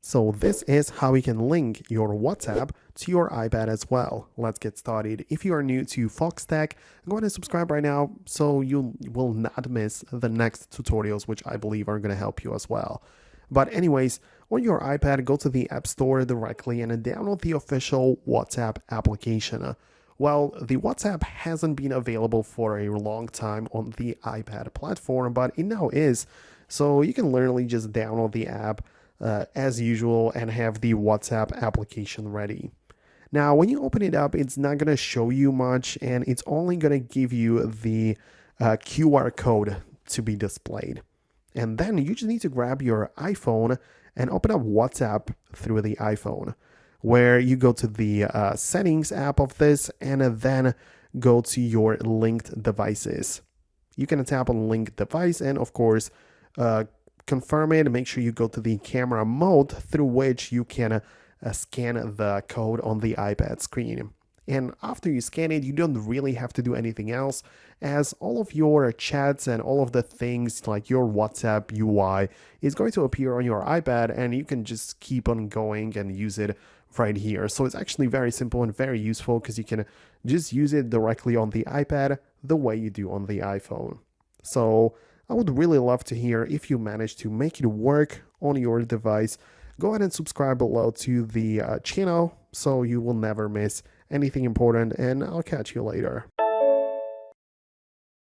So this is how you can link your WhatsApp to your iPad as well. Let's get started. If you are new to Foxtecc, go ahead and subscribe right now so you will not miss the next tutorials, which I believe are going to help you as well. But anyways, on your iPad, go to the App Store directly and download the official WhatsApp application. Well, the WhatsApp hasn't been available for a long time on the iPad platform, but it now is. So you can literally just download the app as usual and have the WhatsApp application ready. Now, when you open it up, it's not going to show you much and it's only going to give you the QR code to be displayed. And then you just need to grab your iPhone and open up WhatsApp through the iPhone, where you go to the settings app of this and then go to your linked devices. You can tap on linked device and, of course, confirm it. Make sure you go to the camera mode through which you can scan the code on the iPad screen. And after you scan it, you don't really have to do anything else, as all of your chats and all of the things like your WhatsApp UI is going to appear on your iPad, and you can just keep on going and use it right here. So it's actually very simple and very useful because you can just use it directly on the iPad the way you do on the iPhone. So I would really love to hear if you manage to make it work on your device. Go ahead and subscribe below to the channel so you will never miss anything important, and I'll catch you later.